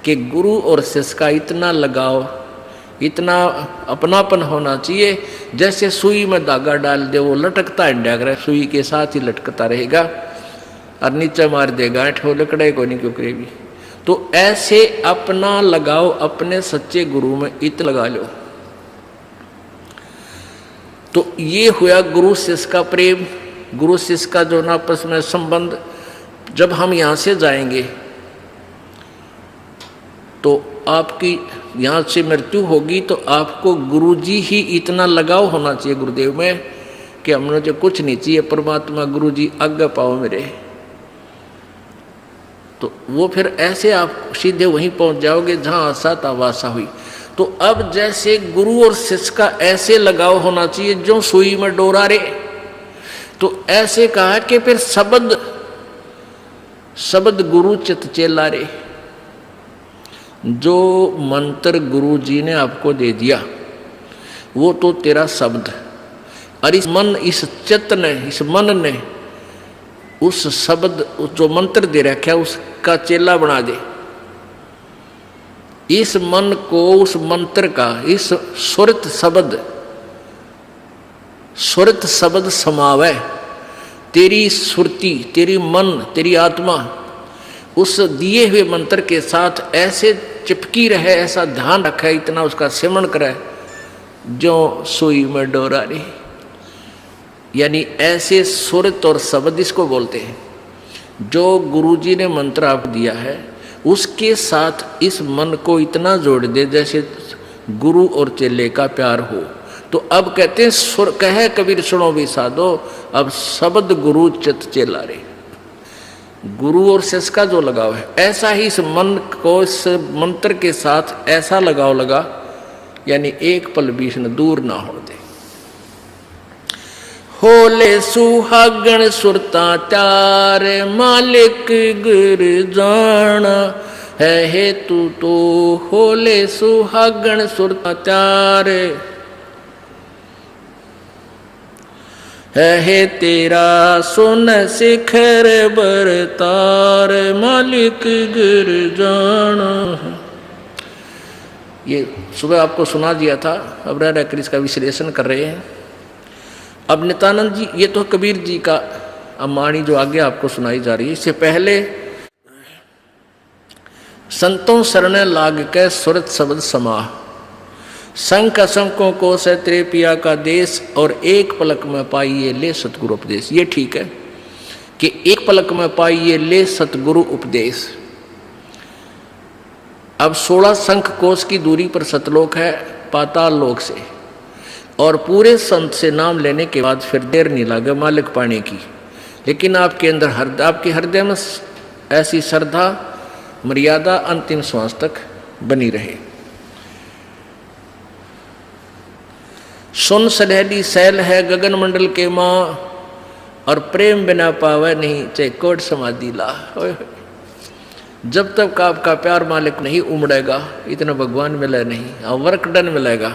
कि गुरु और शिष्य का इतना लगाव, इतना अपनापन होना चाहिए जैसे सुई में धागा डाल दे, वो लटकता इंडिया सुई के साथ ही लटकता रहेगा और नीचे मार देगा वो लकड़े को नहीं क्यों करेगी। तो ऐसे अपना लगाओ अपने सच्चे गुरु में इत लगा लो। तो ये हुआ गुरु शिष्य का प्रेम, गुरु शिष्य का जो आपस में संबंध। जब हम यहाँ से जाएंगे तो आपकी यहाँ से मृत्यु होगी तो आपको गुरुजी ही इतना लगाव होना चाहिए गुरुदेव में कि हमने जो कुछ नहीं चाहिए, परमात्मा गुरुजी आज्ञा पाओ मेरे। तो वो फिर ऐसे आप सीधे वहीं पहुंच जाओगे जहाँ आशा था वासा हुई। तो अब जैसे गुरु और शिष्य का ऐसे लगाव होना चाहिए जो सुई में डोरा रे। तो ऐसे कहा कि फिर शब्द गुरु चित चेला रे। जो मंत्र गुरु जी ने आपको दे दिया वो तो तेरा शब्द, और इस चित्त ने, इस मन ने उस शब्द जो मंत्र दे रखा है उसका चेला बना दे। इस मन को उस मंत्र का, इस सुरत शब्द समावे। तेरी सुरती, तेरी मन, तेरी आत्मा उस दिए हुए मंत्र के साथ ऐसे चिपकी रहे, ऐसा ध्यान रखे, इतना उसका सेवन करे जो सुई में डोरा रे। यानी ऐसे सुरत और शब्द इसको बोलते हैं। जो गुरुजी ने मंत्र आप दिया है उसके साथ इस मन को इतना जोड़ दे जैसे गुरु और चेले का प्यार हो। तो अब कहते हैं सुर कहे कबीर सुनो भी साधो, अब शब्द गुरु चित चेला रे। गुरु और शिष्य का जो लगाव है ऐसा ही इस मन को इस मंत्र के साथ ऐसा लगाव लगा, यानी एक पल बीच न दूर ना हो दे। होले सुहागण सुरता त्यार मालिक गुर जाना है हेतु तो होले सुहागण सुरता त्यार है तेरा सुन शिखर बरतार मालिक गिर जाना। ये सुबह आपको सुना दिया था, अब रह कर इसका विश्लेषण कर रहे हैं। अब नित्यानंद जी, ये तो कबीर जी का अमाणी जो आगे आपको सुनाई जा रही है। इससे पहले संतों शरण लाग के सुरत शब्द समाह, शंख असंकों को से तेरे पिया का देश और एक पलक में पाइए ले सतगुरु उपदेश। ये ठीक है कि एक पलक में पाइए ले सतगुरु उपदेश। अब 16 शंख कोश की दूरी पर सतलोक है पाताल लोक से, और पूरे संत से नाम लेने के बाद फिर देर नहीं लगे मालिक पाने की। लेकिन आपके अंदर आपके हृदय में ऐसी श्रद्धा मर्यादा अंतिम श्वास तक बनी रहे। सुन सलहली सैल है गगन मंडल के माँ, और प्रेम बिना पावे नहीं चाहे कोट समाधि ला। जब तक आपका प्यार मालिक नहीं उमड़ेगा इतना भगवान मिले नहीं, और वर्क डन मिलेगा,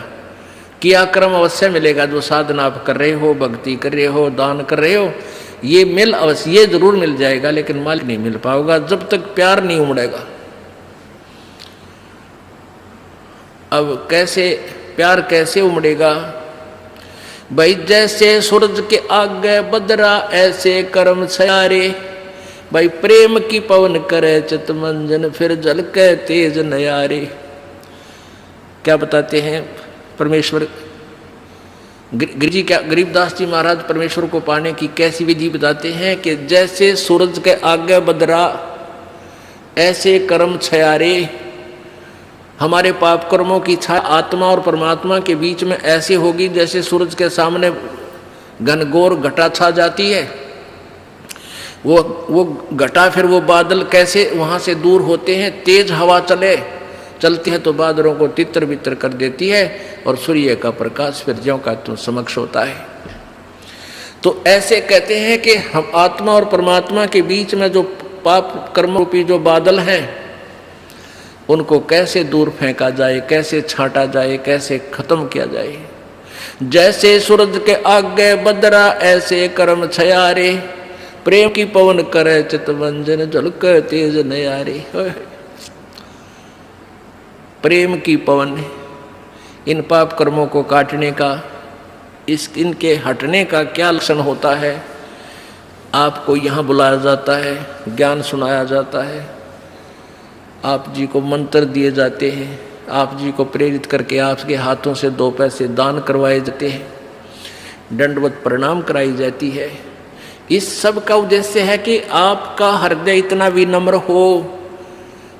किया कर्म अवश्य मिलेगा। जो साधना आप कर रहे हो, भक्ति कर रहे हो, दान कर रहे हो, ये मिल अवश्य, ये जरूर मिल जाएगा, लेकिन मालिक नहीं मिल पाओगा जब तक प्यार नहीं उमड़ेगा। अब कैसे प्यार कैसे उमड़ेगा भाई? जैसे सूरज के आगे बदरा ऐसे कर्म छयारे। भाई प्रेम की पवन करे चित मंजन फिर जल के तेज नयारे। क्या बताते हैं परमेश्वर गरीबदास जी महाराज परमेश्वर को पाने की कैसी विधि बताते हैं कि जैसे सूरज के आगे बदरा ऐसे कर्म छयारे। हमारे पाप कर्मों की छाया आत्मा और परमात्मा के बीच में ऐसे होगी जैसे सूरज के सामने घनघोर घटा छा जाती है। वो घटा, फिर वो बादल कैसे वहां से दूर होते हैं। तेज हवा चलती है तो बादलों को तितर बितर कर देती है, और सूर्य का प्रकाश फिर ज्यों का त्यों समक्ष होता है। तो ऐसे कहते हैं कि हम आत्मा और परमात्मा के बीच में जो पाप कर्म रूपी जो बादल हैं उनको कैसे दूर फेंका जाए, कैसे छांटा जाए, कैसे खत्म किया जाए। जैसे सूरज के आगे बदरा ऐसे कर्म छयारे। प्रेम की पवन करे चितवंजन झलक तेज नयारे। प्रेम की पवन, इन पाप कर्मों को काटने का, इनके हटने का क्या लक्षण होता है। आपको यहाँ बुलाया जाता है, ज्ञान सुनाया जाता है, आप जी को मंत्र दिए जाते हैं, आप जी को प्रेरित करके आपके हाथों से 2 पैसे दान करवाए जाते हैं, दंडवत प्रणाम कराई जाती है। इस सब का उद्देश्य है कि आपका हृदय इतना विनम्र हो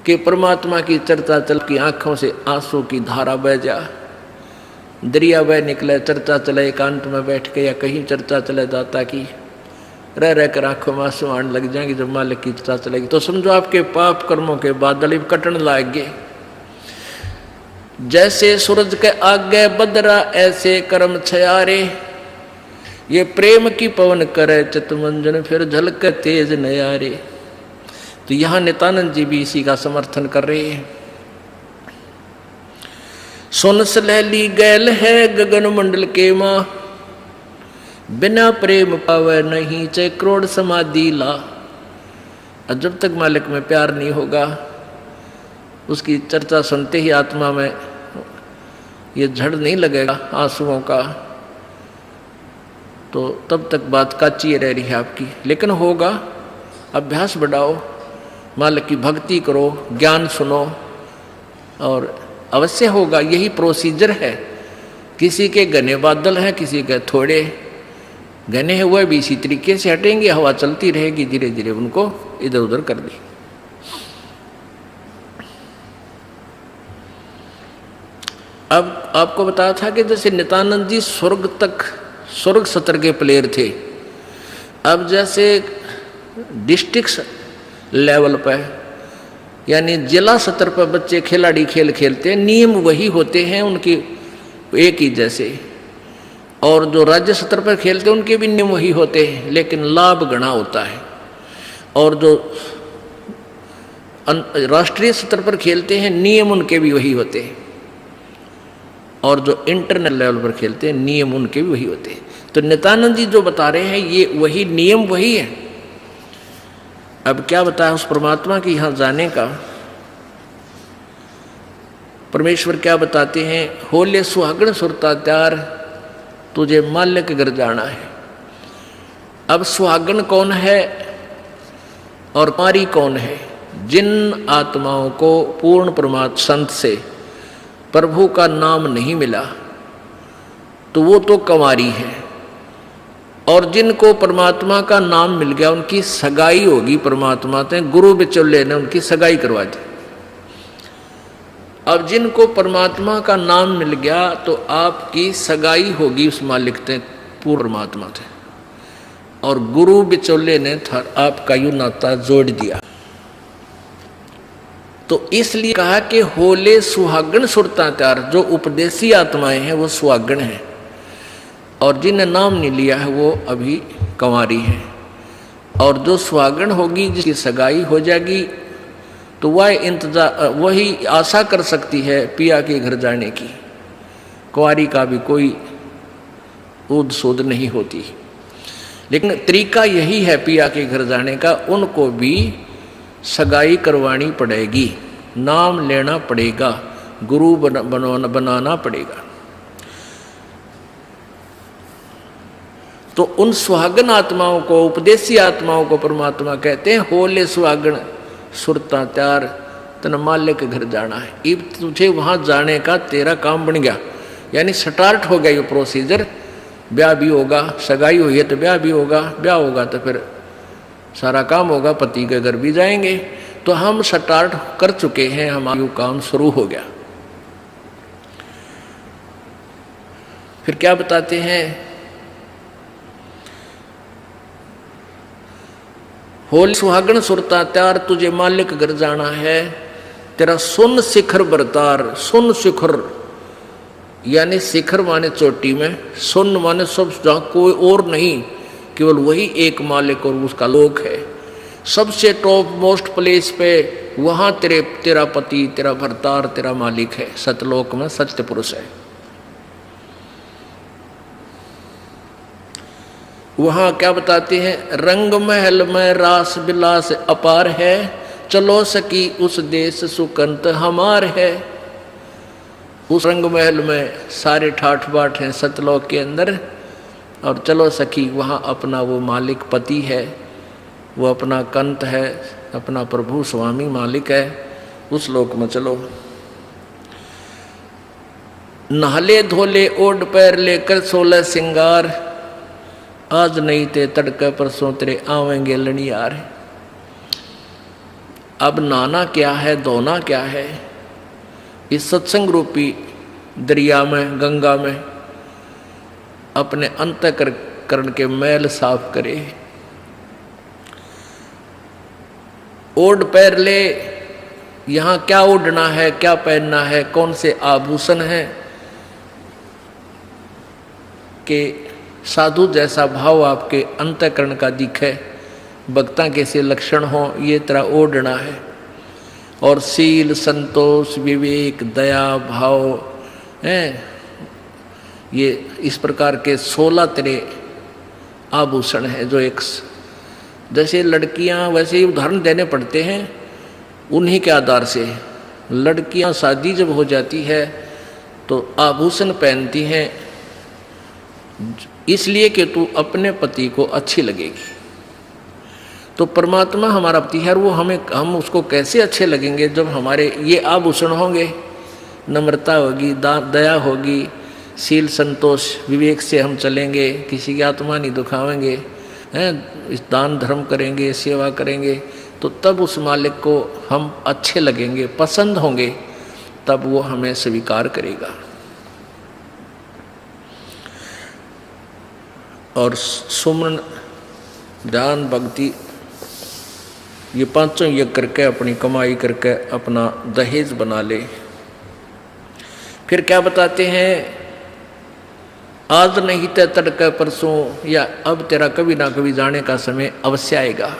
कि परमात्मा की चर्चा चल की आंखों से आंसू की धारा बह जा, दरिया बह निकले, चर्चा चले एकांत में बैठ के या कहीं चर्चा चले जाता कि रह रह कर आंखों में आंसू आने लग जाएंगे। जब मालिक की चर्चा चलेगी तो समझो आपके पाप कर्मों के बादल कटन लाएंगे। जैसे सूरज के आगे बदरा ऐसे कर्म छयारे, ये प्रेम की पवन करे चितमंजन फिर झलक तेज नयारे। तो यहाँ नित्यानंद जी भी इसी का समर्थन कर रहे हैं। सुन सलहली गैल है गगन मंडल के माँ, बिना प्रेम पावे नहीं चे करोड़ समाधि ला। और जब तक मालिक में प्यार नहीं होगा, उसकी चर्चा सुनते ही आत्मा में ये झड़ नहीं लगेगा आंसुओं का, तो तब तक बात काची रह रही है आपकी। लेकिन होगा, अभ्यास बढ़ाओ, मालिक की भक्ति करो, ज्ञान सुनो और अवश्य होगा। यही प्रोसीजर है। किसी के घने बादल हैं, किसी के थोड़े घने हुए भी इसी तरीके से हटेंगे, हवा चलती रहेगी, धीरे धीरे उनको इधर उधर कर दी। अब आपको बताया था कि जैसे नित्यानंद जी स्वर्ग सत्र के प्लेयर थे। अब जैसे डिस्ट्रिक्ट लेवल पर यानी जिला स्तर पर बच्चे खिलाड़ी खेल खेलते हैं, नियम वही होते हैं उनके एक ही जैसे, और जो राज्य स्तर पर खेलते हैं उनके भी नियम वही होते हैं, लेकिन लाभ गणा होता है। और जो राष्ट्रीय स्तर पर खेलते हैं नियम उनके भी वही होते हैं, और जो इंटरनेशनल लेवल पर खेलते हैं नियम उनके भी वही होते हैं। तो नित्यानंद जी जो बता रहे हैं ये वही नियम वही है। अब क्या बताया उस परमात्मा की यहाँ जाने का। परमेश्वर क्या बताते हैं, होले सुहागण सुरता त्यार तुझे माल्य के घर जाना है। अब सुहागण कौन है और कुंवारी कौन है? जिन आत्माओं को पूर्ण परमात्मा संत से प्रभु का नाम नहीं मिला तो वो तो कुंवारी है, और जिनको परमात्मा का नाम मिल गया उनकी सगाई होगी परमात्मा से, गुरु बिचौले ने उनकी सगाई करवा दी। अब जिनको परमात्मा का नाम मिल गया तो आपकी सगाई होगी उस मालिक से, पूर्ण परमात्मा से, और गुरु बिचौले ने आपका यू नाता जोड़ दिया। तो इसलिए कहा कि होले सुहागण सुरता त्यार, जो उपदेशी आत्माएं हैं वो सुहागण हैं, और जिन्हें नाम नहीं लिया है वो अभी कुंवारी है। और जो सुहागण होगी जिसकी सगाई हो जाएगी तो वही आशा कर सकती है पिया के घर जाने की। कुंवारी का भी कोई ऊद सूद नहीं होती, लेकिन तरीका यही है पिया के घर जाने का, उनको भी सगाई करवानी पड़ेगी, नाम लेना पड़ेगा, गुरु बनाना पड़ेगा। तो उन सुहागन आत्माओं को, उपदेशी आत्माओं को परमात्मा कहते हैं होले सुहागन सुरता त्यार तन माल्य के घर जाना है। अब तुझे वहां जाने का तेरा काम बन गया, यानी स्टार्ट हो गया ये प्रोसीजर। ब्याह भी होगा, सगाई हुई है तो ब्याह भी होगा, ब्याह होगा तो फिर सारा काम होगा, पति के घर भी जाएंगे। तो हम स्टार्ट कर चुके हैं, हमारा काम शुरू हो गया। फिर क्या बताते हैं, होली सुहागण सुरता त्यार तुझे मालिक घर जाना है, तेरा सुन शिखर बरतार। सुन शिखर यानी शिखर माने चोटी में, सुन माने सब जहां कोई और नहीं, केवल वही एक मालिक और उसका लोक है। सबसे टॉप मोस्ट प्लेस पे वहां तेरा पति, तेरा भरतार, तेरा मालिक है। सतलोक में सत्य पुरुष है। वहां क्या बताते हैं, रंग महल में रास बिलास अपार है, चलो सकी उस देश सुकंत हमार है। उस रंग महल में सारे ठाठ बाट हैं सतलोक के अंदर, और चलो सखी वहाँ अपना वो मालिक पति है, वो अपना कंत है, अपना प्रभु स्वामी मालिक है, उस लोक में चलो। नहले धोले ओढ़ पैर लेकर 16 सिंगार, आज नहीं ते तड़के परसों तेरे आवेंगे लड़ियार। अब नहाना क्या है, धोना क्या है, इस सत्संग रूपी दरिया में, गंगा में अपने अंतःकरण के मैल साफ करे। ओढ़ पैर ले, यहाँ क्या ओढ़ना है, क्या पहनना है, कौन से आभूषण हैं कि साधु जैसा भाव आपके अंतःकरण का दिखे, भक्ता कैसे लक्षण हो, ये तरह ओढ़ना है। और शील, संतोष, विवेक, दया भाव हैं, ये इस प्रकार के 16 तरह आभूषण हैं जो एक जैसे लड़कियां वैसे ही उदाहरण देने पड़ते हैं उन्हीं के आधार से। लड़कियां शादी जब हो जाती है तो आभूषण पहनती हैं इसलिए कि तू अपने पति को अच्छी लगेगी। तो परमात्मा हमारा पति है, वो हम उसको कैसे अच्छे लगेंगे जब हमारे ये आभूषण होंगे, नम्रता होगी, दया होगी, शील, संतोष, विवेक से हम चलेंगे, किसी की आत्मा नहीं दुखावेंगे, हैं, दान धर्म करेंगे, सेवा करेंगे, तो तब उस मालिक को हम अच्छे लगेंगे, पसंद होंगे, तब वो हमें स्वीकार करेगा। और सुमन, ध्यान, भक्ति, ये पांचों यज्ञ करके अपनी कमाई करके अपना दहेज बना ले। फिर क्या बताते हैं, आज नहीं तो तड़के परसों, या अब तेरा कभी ना कभी जाने का समय अवश्य आएगा।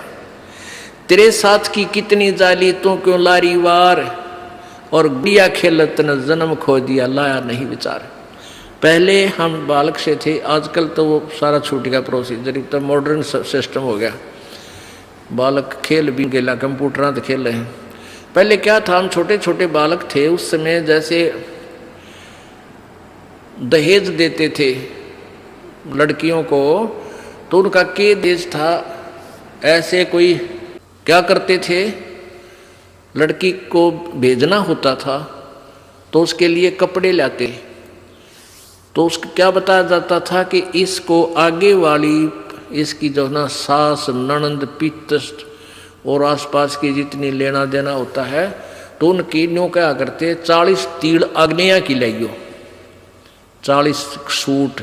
तेरे साथ की कितनी जाली तू क्यों लारी वार, और गुड़िया खेलत न जन्म खो दिया लाया नहीं विचार। पहले हम बालक से थे, आजकल तो वो सारा छूट गया प्रोसीजर, तो मॉडर्न सिस्टम हो गया, बालक खेल भी गेला, कंप्यूटर तो खेल रहे हैं। पहले क्या था, हम छोटे छोटे बालक थे, उस समय जैसे दहेज देते थे लड़कियों को, तो उनका के देश था, ऐसे कोई क्या करते थे, लड़की को भेजना होता था तो उसके लिए कपड़े लाते, तो उसको क्या बताया जाता था कि इसको आगे वाली इसकी जो ना सास, ननंद, पितृ और आसपास की जितनी लेना देना होता है, तो उनकी न्यों क्या करते, 40 तीड़ अग्निया की लाइयो, 40 सूट,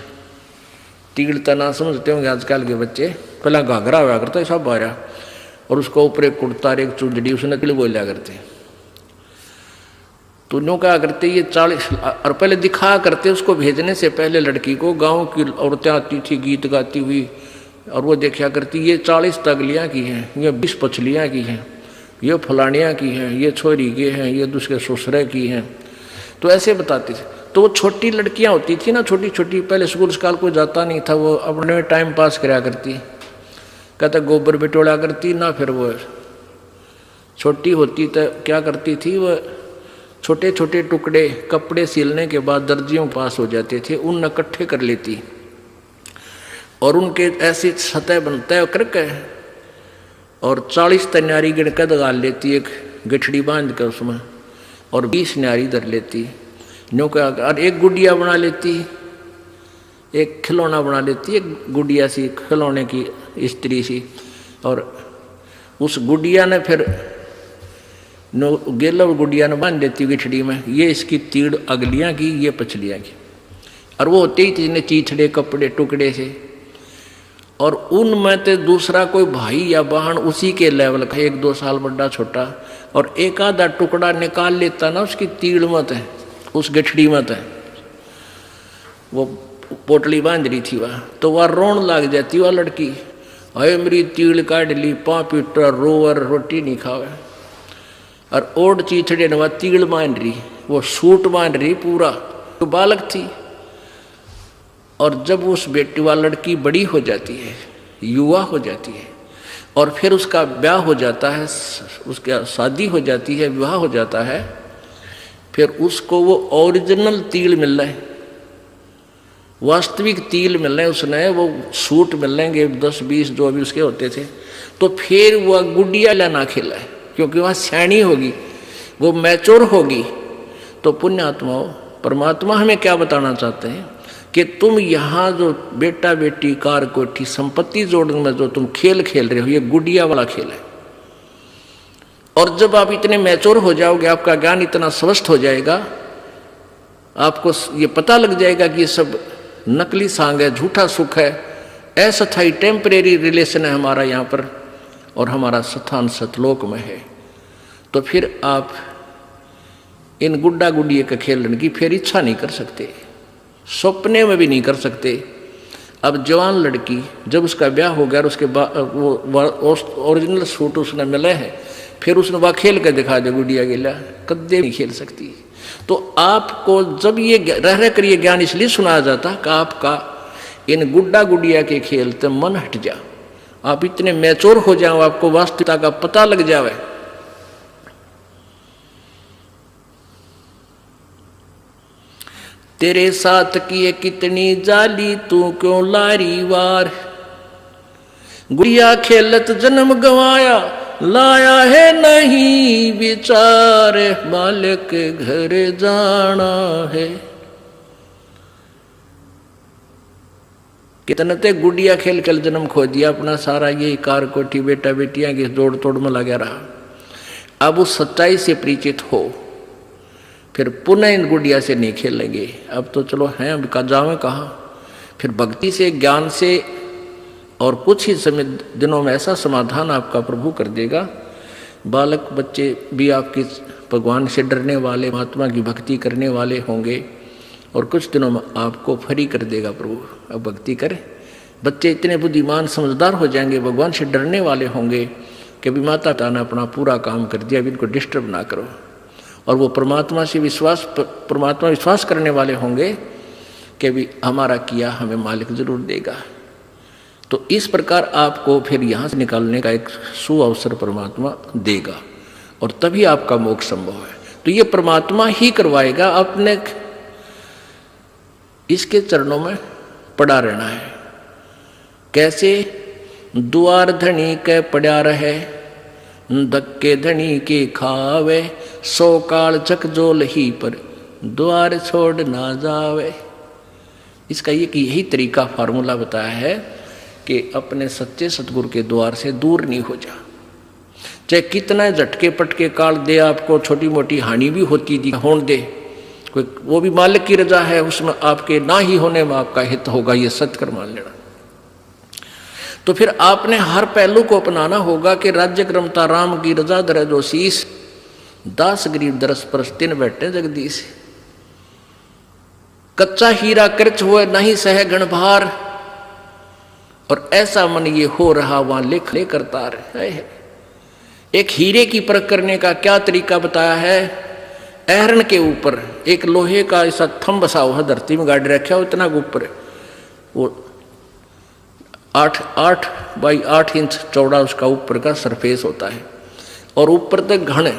तीड़ तना समझते होंगे आजकल के बच्चे, पहला घाघरा हुआ करता है सब बारह, और उसको ऊपर एक कुर्ता, एक चुंदड़ी, उसने नकली बोलिया करते। तो न्यों क्या करते, ये 40, और पहले दिखा करते उसको भेजने से पहले लड़की को, गांव की औरतें आती थी गीत गाती हुई, और वो देखा करती ये 40 तगलियाँ की हैं, ये 20 पछलियाँ की हैं, ये फलानियाँ की हैं, ये छोरी की हैं, ये दूसरे ससुरे की हैं, तो ऐसे बताते थे। तो वो छोटी लड़कियाँ होती थी ना, छोटी छोटी, पहले स्कूल स्काल कोई जाता नहीं था, वो अपने टाइम पास कराया करती, कहता गोबर बिटोड़ा करती ना, फिर वो छोटी होती तो क्या करती थी, वो छोटे छोटे टुकड़े कपड़े सिलने के बाद दर्जियों पास हो जाते थे, उन इकट्ठे कर लेती और उनके ऐसी सतह बनता करके, और 40 तन्यारी गिनकर दगाल लेती, एक गठड़ी बांध कर उसमें, और 20 न्यारी धर लेती, न्यों का, और एक गुड़िया बना लेती, एक खिलौना बना लेती, एक गुड़िया सी खिलौने की स्त्री सी, और उस गुड़िया ने फिर गेला गुड़िया ने बांध देती गठड़ी में, ये इसकी तीड़ अगलियाँ की, ये पछलियाँ की, और वो होते ही तीन चीथड़े कपड़े टुकड़े से, और उनमें तो दूसरा कोई भाई या बहन उसी के लेवल का, 1-2 साल बड़ा छोटा, और एक आधा टुकड़ा निकाल लेता ना उसकी तीड़ मत है, उस गठड़ी मत है, वो पोटली बांध रही थी वह, तो वह रोन लग जाती वह लड़की, अरे मेरी तीड़ काट ली, पापीटर रोवर रोटी नहीं खावे, और ओढ़ चीथड़े ने वह तीड़ बांध रही, वो सूट बांध रही पूरा, तो बालक थी। और जब उस बेटी वाली लड़की बड़ी हो जाती है, युवा हो जाती है, और फिर उसका ब्याह हो जाता है, उसका शादी हो जाती है, विवाह हो जाता है, फिर उसको वो ओरिजिनल तिल मिल रहा है, वास्तविक तिल मिल रहे हैं, उसने वो सूट मिल लेंगे 10-20 जो अभी उसके होते थे, तो फिर वह गुडिया लाना खेला है, क्योंकि वह सैनी होगी, वो मैच्योर होगी। तो पुण्यात्माओं, परमात्मा हमें क्या बताना चाहते हैं कि तुम यहाँ जो बेटा बेटी कार कोठी संपत्ति जोड़ने में जो तुम खेल खेल रहे हो, ये गुडिया वाला खेल है। और जब आप इतने मैच्योर हो जाओगे, आपका ज्ञान इतना स्वस्थ हो जाएगा, आपको ये पता लग जाएगा कि ये सब नकली सांग है, झूठा सुख है, अस्थायी टेम्परेरी रिलेशन है हमारा यहाँ पर, और हमारा स्थान सतलोक में है। तो फिर आप इन गुड्डा गुडिये के खेलने की फिर इच्छा नहीं कर सकते, सपने में भी नहीं कर सकते। अब जवान लड़की जब उसका ब्याह हो गया और उसके बाद वो ओरिजिनल सूट उसने मिले हैं, फिर उसने वह खेल कर दिखा दे गुडिया गिला, कदे नहीं खेल सकती। तो आपको जब ये रह कर ये ज्ञान इसलिए सुनाया जाता कि आपका इन गुड्डा गुडिया के खेल से मन हट जा, आप इतने मैच्योर हो जाओ, आपको वास्तविकता का पता लग जावे। तेरे साथ किए कितनी जाली, तू क्यों लारी वार, गुड़िया खेलत जन्म गवाया, लाया है नहीं विचार, मालिक घर जाना है। कितने ते गुड़िया खेल कर जन्म खो दिया अपना, सारा ये कार कोठी बेटा बेटियां की जोड़ तोड़ में लगा रहा। अब उस सच्चाई से परिचित हो, फिर पुनः इन गुड़िया से नहीं खेलेंगे। अब तो चलो हैं, अब का जावे कहाँ, फिर भक्ति से ज्ञान से और कुछ ही समय दिनों में ऐसा समाधान आपका प्रभु कर देगा। बालक बच्चे भी आपके भगवान से डरने वाले, महात्मा की भक्ति करने वाले होंगे, और कुछ दिनों में आपको फ्री कर देगा प्रभु। अब भक्ति करें, बच्चे इतने बुद्धिमान समझदार हो जाएंगे, भगवान से डरने वाले होंगे कि अभी माता पिता ने अपना पूरा काम कर दिया, अभी इनको डिस्टर्ब ना करो। और वो परमात्मा से विश्वास करने वाले होंगे कि अभी हमारा किया हमें मालिक जरूर देगा। तो इस प्रकार आपको फिर यहाँ से निकालने का एक सुअवसर परमात्मा देगा, और तभी आपका मोक्ष संभव है। तो ये परमात्मा ही करवाएगा, अपने इसके चरणों में पड़ा रहना है। कैसे? द्वार धनी के पड़ा रहे, धक्के धनी के खावे, 100 काल चक जोल ही पर, द्वार छोड़ ना जावे। इसका यही तरीका फार्मूला बताया है कि अपने सच्चे सतगुरु के द्वार से दूर नहीं हो जा। चाहे कितना झटके पटके काल दे, आपको छोटी मोटी हानि भी होती दी होने दे, कोई वो भी मालिक की रजा है, उसमें आपके ना ही होने में आपका हित होगा, ये सत्य कर मान लेना। तो फिर आपने हर पहलू को अपनाना होगा कि राज्य क्रमता राम की रजा दर जो शीस, दास गरीब दरस परस तिन बैठे जगदीश। कच्चा हीरा कृच हुए नहीं सह गण भार, और ऐसा मन ये हो रहा वहां लिख ले करता रहे। एक हीरे की परख करने का क्या तरीका बताया है? ऐरण के ऊपर एक लोहे का ऐसा थंब बसा हुआ धरती में गाड़ रखा हो, इतना ऊपर, वो 8 बाई 8 इंच चौड़ा उसका ऊपर का सरफेस होता है, और ऊपर तक घन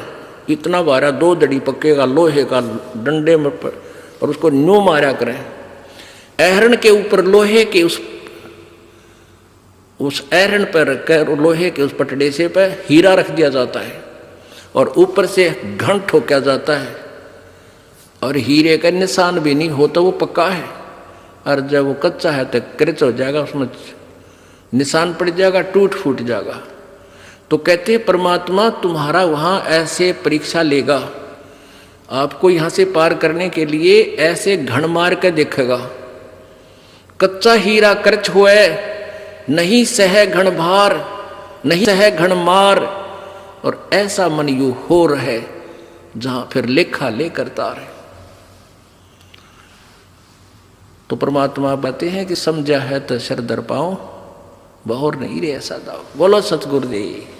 इतना बारा 2 दड़ी पक्के का लोहे का डंडे में, और उसको न्यू मारा करें। ऐरण के ऊपर लोहे के उस ऐरण पर रखकर लोहे के उस पटड़े से पर हीरा रख दिया जाता है, और ऊपर से घन ठोका जाता है, और हीरे का निशान भी नहीं हो तो वो पक्का है, और जब वो कच्चा है तो क्रच हो जाएगा, उसमें निशान पड़ जाएगा, टूट फूट जाएगा। तो कहते हैं परमात्मा तुम्हारा वहाँ ऐसे परीक्षा लेगा, आपको यहाँ से पार करने के लिए ऐसे घण मार के देखेगा। कच्चा हीरा क्रच हुए, नहीं सह घण भार, नहीं सह घण मार, और ऐसा मन यू हो रहे जहां फिर लेखा ले करता रहे। तो परमात्मा कहते हैं कि समझा है तो शर दर पाओ, बहुर नहीं रे ऐसा दाओ। बोलो सतगुरुदेव।